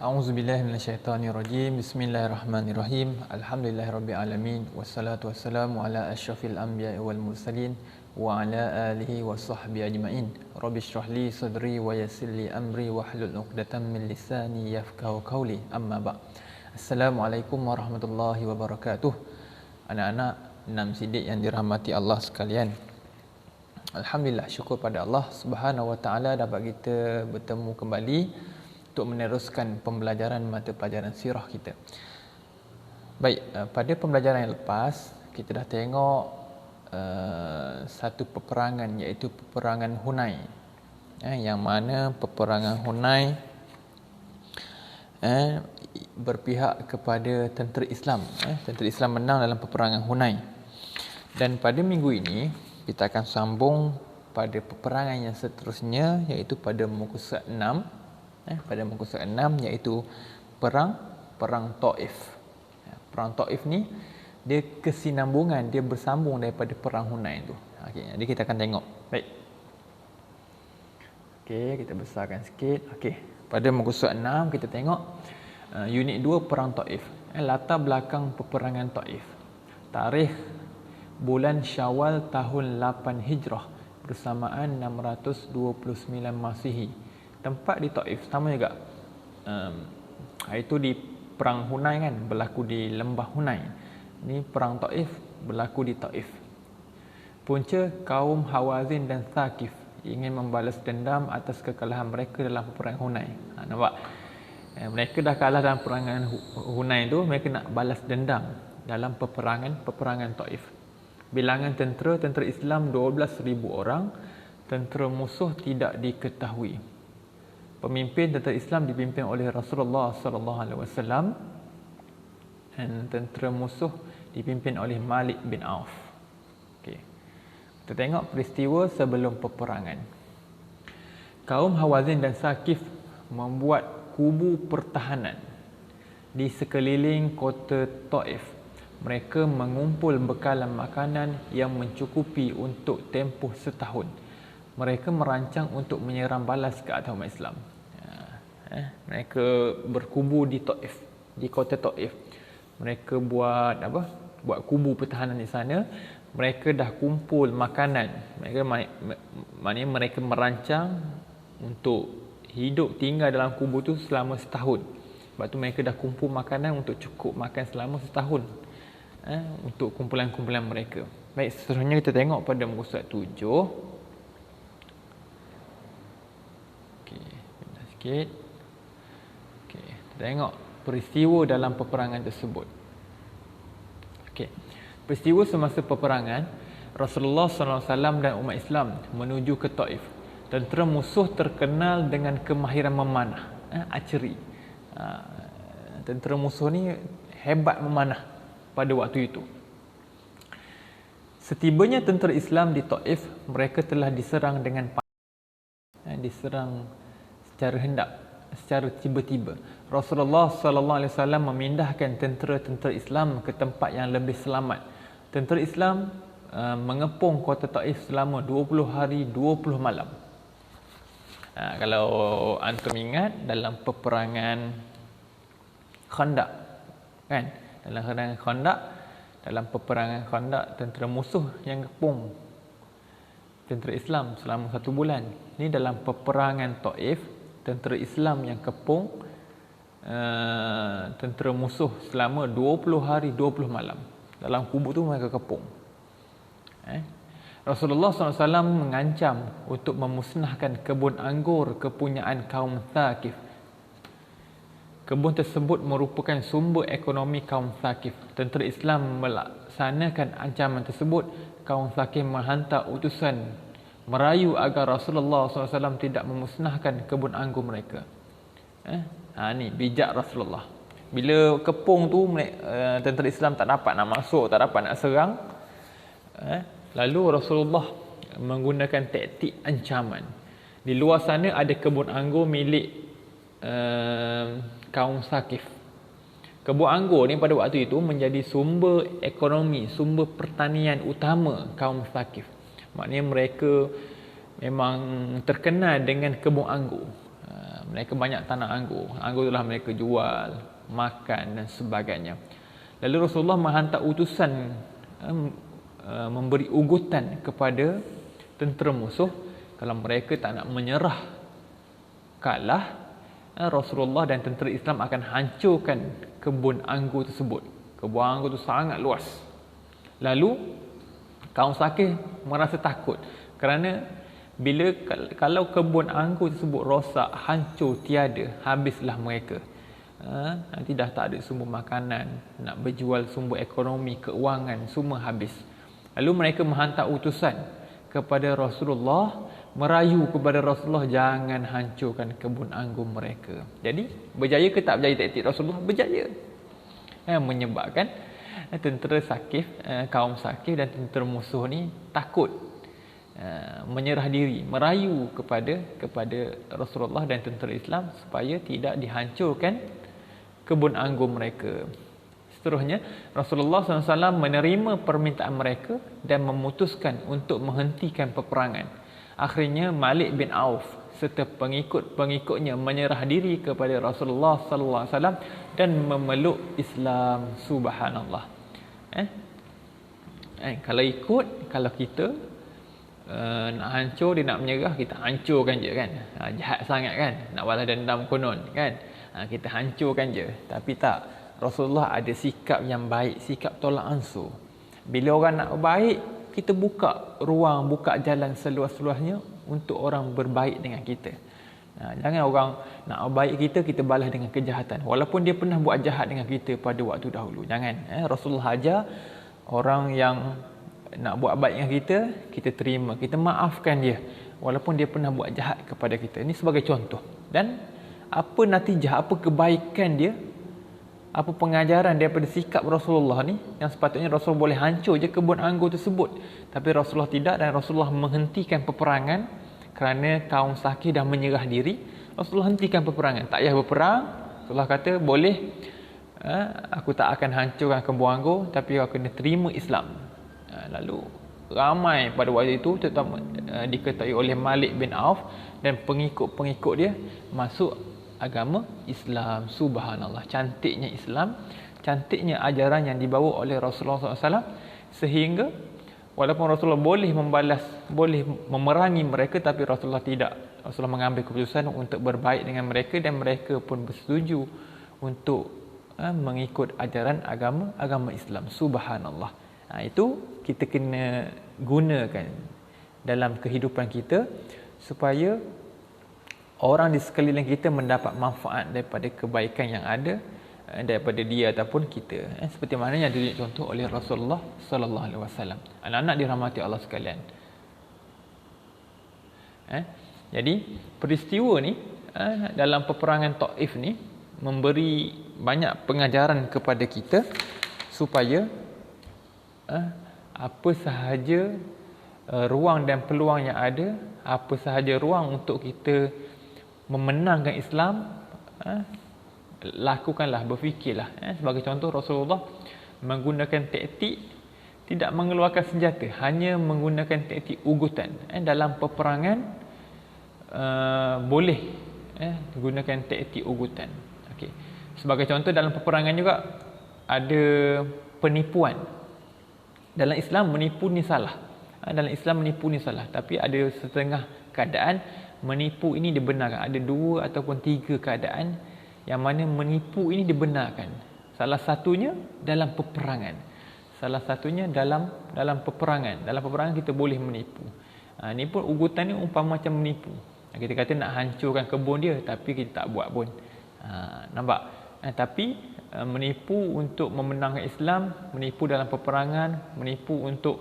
A'udzubillahi minasyaitonirrajim. Bismillahirrahmanirrahim. Alhamdulillahirabbil alamin wassalatu wassalamu ala asyrafil anbiya'i wal mursalin wa ala alihi washabbihi ajmain. Rabbi shrah li sadri wa yassir li amri wahlul 'uqdatam min lisani yafqahu qawli. Amma ba'd. Assalamualaikum warahmatullahi wabarakatuh. Anak-anak enam sidik yang dirahmati Allah sekalian. Alhamdulillah, syukur pada Allah Subhanahu wa taala dapat kita bertemu kembali untuk meneruskan pembelajaran mata pelajaran sirah kita. Baik, pada pembelajaran yang lepas kita dah tengok satu peperangan, iaitu peperangan Hunain. Yang mana peperangan Hunain berpihak kepada tentera Islam. Tentera Islam menang dalam peperangan Hunain. Dan pada minggu ini kita akan sambung pada peperangan yang seterusnya, iaitu pada muka surat 6. Pada muka surat 6 iaitu perang Taif. Perang Taif ni dia kesinambungan, dia bersambung daripada perang Hunain tu. Okey, jadi kita akan tengok. Baik. Okey, kita besarkan sikit. Okey, pada muka surat 6 kita tengok unit 2 perang Taif. Latar belakang peperangan Taif. Tarikh bulan Syawal tahun 8 Hijrah bersamaan 629 Masihi. Tempat di Taif sama juga. Itu di perang Hunain kan, berlaku di lembah Hunain. Ni perang Taif berlaku di Taif. Punca kaum Hawazin dan Thaqif ingin membalas dendam atas kekalahan mereka dalam peperangan Hunain. Nampak? Mereka dah kalah dalam peperangan Hunain tu, mereka nak balas dendam dalam peperangan Taif. Bilangan tentera Islam 12,000 orang, tentera musuh tidak diketahui. Pemimpin tentera Islam dipimpin oleh Rasulullah sallallahu alaihi wasallam dan tentera musuh dipimpin oleh Malik bin Auf. Okey. Kita tengok peristiwa sebelum peperangan. Kaum Hawazin dan Thaqif membuat kubu pertahanan di sekeliling kota Taif. Mereka mengumpul bekalan makanan yang mencukupi untuk tempoh setahun. Mereka merancang untuk menyerang balas ke atas umat Islam. Mereka berkubu di Taif, di kota Taif. Mereka buat kubu pertahanan di sana. Mereka dah kumpul makanan. Maknanya mereka merancang untuk hidup tinggal dalam kubu tu selama setahun. Sebab tu mereka dah kumpul makanan untuk cukup makan selama setahun. Untuk kumpulan-kumpulan mereka. Baik, seterusnya kita tengok pada muka surat 7. Okey, pindah sikit. Okey, kita tengok peristiwa dalam peperangan tersebut. Okey. Peristiwa semasa peperangan, Rasulullah SAW dan umat Islam menuju ke Taif. Tentera musuh terkenal dengan kemahiran memanah, archery. Tentera musuh ni hebat memanah pada waktu itu. Setibanya tentera Islam di Taif, mereka telah diserang dengan diserang secara hendak, secara tiba-tiba. Rasulullah sallallahu alaihi wasallam memindahkan tentera-tentera Islam ke tempat yang lebih selamat. Tentera Islam mengepung kota Taif selama 20 hari 20 malam. Kalau antum ingat dalam peperangan Khandaq kan, dalam peperangan Khandaq tentera musuh yang kepung tentera Islam selama 1 bulan. Ni dalam peperangan Taif, tentera Islam yang kepung tentera musuh selama 20 hari 20 malam. Dalam kubu tu mereka kepung. Rasulullah SAW mengancam untuk memusnahkan kebun anggur kepunyaan kaum Thaqif. Kebun tersebut merupakan sumber ekonomi kaum Thaqif. Tentera Islam melaksanakan ancaman tersebut. Kaum Thaqif menghantar utusan merayu agar Rasulullah SAW tidak memusnahkan kebun anggur mereka. Ni bijak Rasulullah. Bila kepung tu tentera Islam tak dapat nak masuk, tak dapat nak serang, lalu Rasulullah menggunakan taktik ancaman. Di luar sana ada kebun anggur milik kaum Thaqif. Kebun anggur ni pada waktu itu menjadi sumber ekonomi, sumber pertanian utama kaum Thaqif. Maknanya mereka memang terkenal dengan kebun anggur. Mereka banyak tanam anggur. Anggur itulah mereka jual, makan dan sebagainya. Lalu Rasulullah menghantar utusan memberi ugutan kepada tentera musuh kalau mereka tak nak menyerah kalah, Rasulullah dan tentera Islam akan hancurkan kebun anggur tersebut. Kebun anggur itu sangat luas. Lalu kaum Saqif merasa takut kerana kalau kebun anggur tersebut rosak, hancur, tiada, habislah mereka. Nanti dah tak ada sumber makanan, nak berjual sumber ekonomi, keuangan, semua habis. Lalu mereka menghantar utusan kepada Rasulullah, merayu kepada Rasulullah jangan hancurkan kebun anggur mereka. Jadi berjaya ke tak berjaya taktik Rasulullah? Berjaya. Menyebabkan tentera Saqif, kaum Saqif dan tentera musuh ni takut, menyerah diri, merayu kepada Rasulullah dan tentera Islam supaya tidak dihancurkan kebun anggur mereka. Seterusnya, Rasulullah SAW menerima permintaan mereka dan memutuskan untuk menghentikan peperangan. Akhirnya Malik bin Auf serta pengikut-pengikutnya menyerah diri kepada Rasulullah SAW dan memeluk Islam. Subhanallah. Kalau kita nak hancur, dia nak menyerah, kita hancurkan je kan. Jahat sangat kan, nak balas dendam konon kan. Kita hancurkan je. Tapi tak, Rasulullah ada sikap yang baik, sikap tolak ansur. Bila orang nak baik, kita buka ruang, buka jalan seluas-luasnya untuk orang berbaik dengan kita. Jangan orang nak baik kita balas dengan kejahatan, walaupun dia pernah buat jahat dengan kita pada waktu dahulu. Jangan. Rasulullah ajar orang yang nak buat baik dengan kita terima, kita maafkan dia walaupun dia pernah buat jahat kepada kita. Ini sebagai contoh. Dan apa natijah, apa kebaikan dia, apa pengajaran daripada sikap Rasulullah ni, yang sepatutnya Rasulullah boleh hancur je kebun anggur tersebut, tapi Rasulullah tidak, dan Rasulullah menghentikan peperangan kerana kaum Saqif dah menyerah diri. Rasulullah hentikan peperangan, tak payah berperang. Rasulullah kata boleh, aku tak akan hancurkan kebun anggur, tapi aku kena terima Islam. Lalu ramai pada waktu itu, terutama diketahui oleh Malik bin Auf dan pengikut-pengikut dia, masuk agama Islam. Subhanallah, cantiknya Islam, cantiknya ajaran yang dibawa oleh Rasulullah SAW, sehingga walaupun Rasulullah boleh membalas, boleh memerangi mereka, tapi Rasulullah tidak. Rasulullah mengambil keputusan untuk berbaik dengan mereka dan mereka pun bersetuju untuk mengikut ajaran agama Islam. Subhanallah. Itu kita kena gunakan dalam kehidupan kita supaya orang di sekeliling kita mendapat manfaat daripada kebaikan yang ada daripada dia ataupun kita. Seperti mana yang ditunjuk contoh oleh Rasulullah sallallahu alaihi wasallam. Anak-anak dirahmati Allah sekalian. Jadi peristiwa ni dalam peperangan Taif ni memberi banyak pengajaran kepada kita supaya apa sahaja ruang dan peluang yang ada, apa sahaja ruang untuk kita memenangkan Islam, lakukanlah, berfikirlah. Sebagai contoh, Rasulullah menggunakan taktik tidak mengeluarkan senjata, hanya menggunakan taktik ugutan. Dalam peperangan boleh gunakan taktik ugutan. Okay. Sebagai contoh, dalam peperangan juga ada penipuan. Dalam Islam menipu ni salah. Dalam Islam menipu ni salah. Tapi ada setengah keadaan menipu ini dibenarkan. Ada 2 ataupun 3 keadaan yang mana menipu ini dibenarkan. Salah satunya dalam peperangan. Salah satunya dalam peperangan. Dalam peperangan kita boleh menipu. Ni pun ugutan ni umpama macam menipu. Kita kata nak hancurkan kebun dia, tapi kita tak buat pun. Nampak? Tapi menipu untuk memenangkan Islam, menipu dalam peperangan, menipu untuk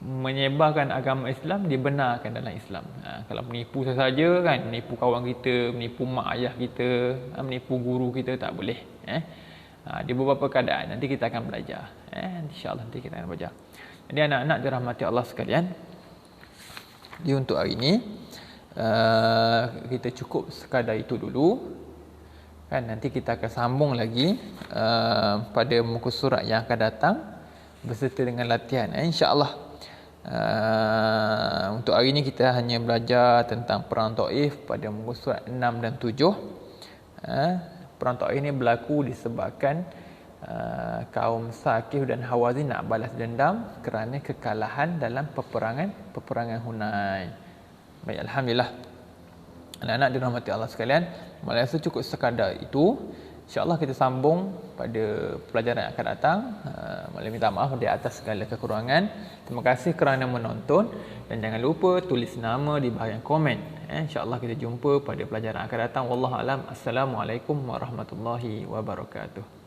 menyebarkan agama Islam dibenarkan dalam Islam. Kalau menipu sahaja kan, menipu kawan kita, menipu mak ayah kita, menipu guru kita, tak boleh. Ada beberapa keadaan, nanti kita akan belajar. InsyaAllah nanti kita akan belajar. Jadi anak-anak dirahmati Allah sekalian, jadi untuk hari ini kita cukup sekadar itu dulu. Kan, nanti kita akan sambung lagi pada muka surat yang akan datang beserta dengan latihan. InsyaAllah Untuk hari ini kita hanya belajar tentang perang Taif pada muka surat 6 dan 7. Perang Taif ini berlaku disebabkan kaum Saqif dan Hawazin nak balas dendam kerana kekalahan dalam peperangan Hunain. Baik, alhamdulillah. Anak-anak dirahmati Allah sekalian, malah rasa cukup sekadar itu. InsyaAllah kita sambung pada pelajaran yang akan datang. Malah minta maaf di atas segala kekurangan. Terima kasih kerana menonton dan jangan lupa tulis nama di bahagian komen. InsyaAllah kita jumpa pada pelajaran yang akan datang. Wallahualam. Assalamualaikum warahmatullahi wabarakatuh.